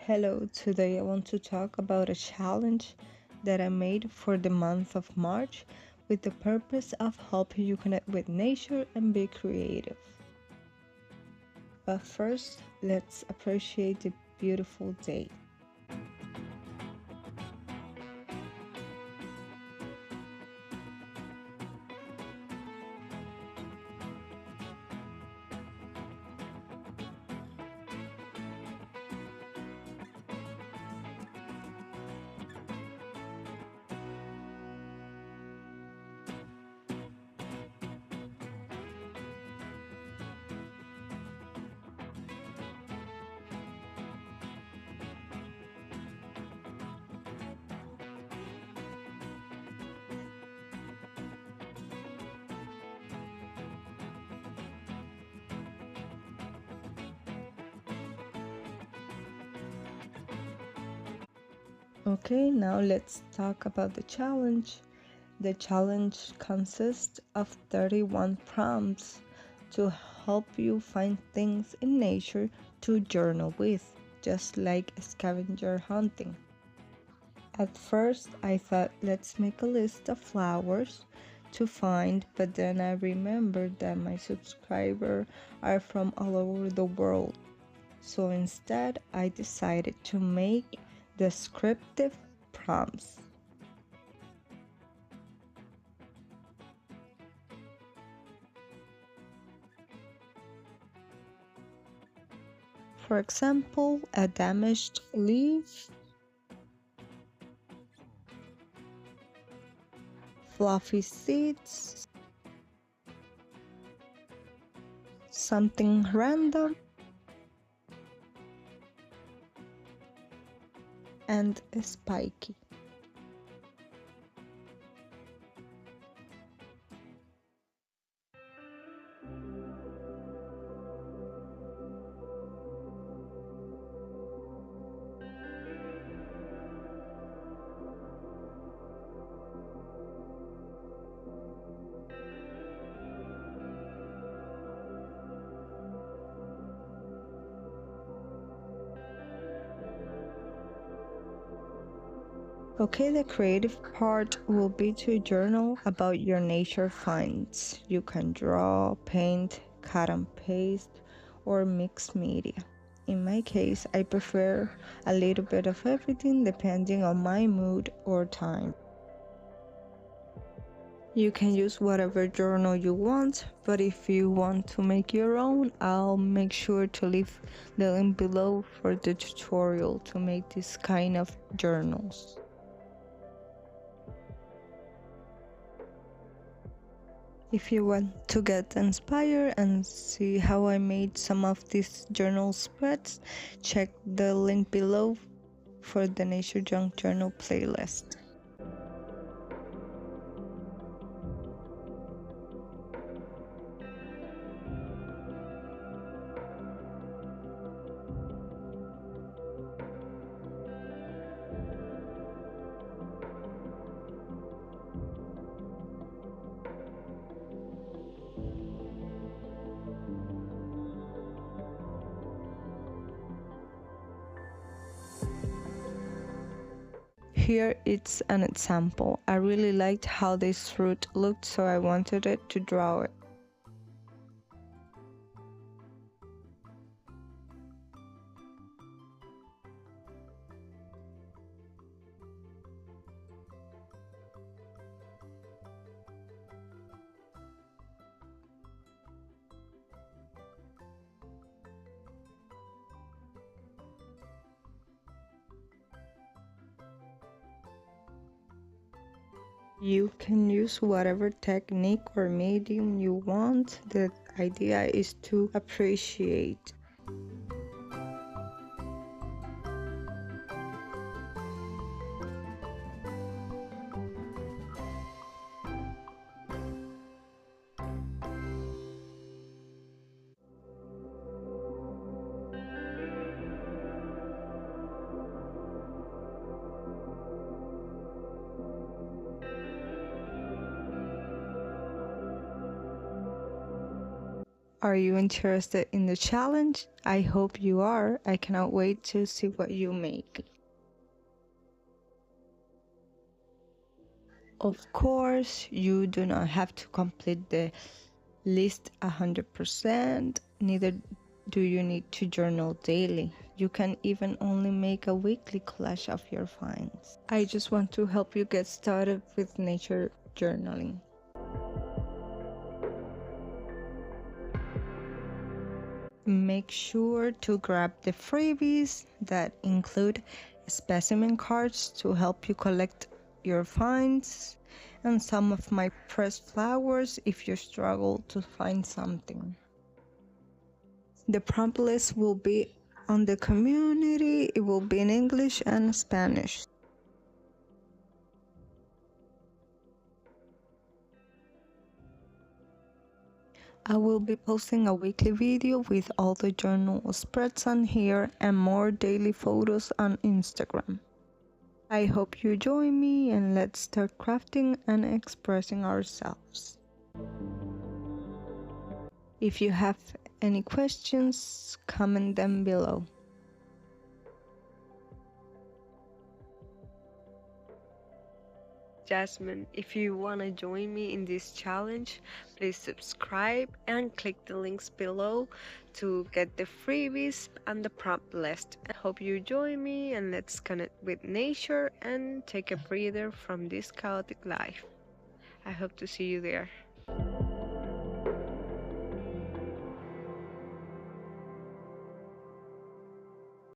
Hello, today I want to talk about a challenge that I made for the month of March with the purpose of helping you connect with nature and be creative. But first, let's appreciate the beautiful day. Okay, now let's talk about the challenge. The challenge consists of 31 prompts to help you find things in nature to journal with, just like scavenger hunting. At first, I thought let's make a list of flowers to find, but then I remembered that my subscribers are from all over the world. So instead, I decided to make descriptive prompts. For example, a damaged leaf, fluffy seeds, something random, and spiky. Okay, the creative part will be to journal about your nature finds. You can draw, paint, cut and paste, or mix media. In my case, I prefer a little bit of everything depending on my mood or time. You can use whatever journal you want, but if you want to make your own, I'll make sure to leave the link below for the tutorial to make this kind of journals. If you want to get inspired and see how I made some of these journal spreads, check the link below for the Nature Junk Journal playlist. Here it's an example. I really liked how this fruit looked, so I wanted it to draw it. You can use whatever technique or medium you want. The idea is to appreciate. Are you interested in the challenge? I hope you are. I cannot wait to see what you make. Of course, you do not have to complete the list 100%, neither do you need to journal daily. You can even only make a weekly collage of your finds. I just want to help you get started with nature journaling. Make sure to grab the freebies that include specimen cards to help you collect your finds and some of my pressed flowers if you struggle to find something. The prompt list will be on the community. It will be in English and Spanish. I will be posting a weekly video with all the journal spreads on here and more daily photos on Instagram. I hope you join me and let's start crafting and expressing ourselves. If you have any questions, comment them below. Jasmine, if you want to join me in this challenge, please subscribe and click the links below to get the freebies and the prompt list. I hope you join me and let's connect with nature and take a breather from this chaotic life. I hope to see you there.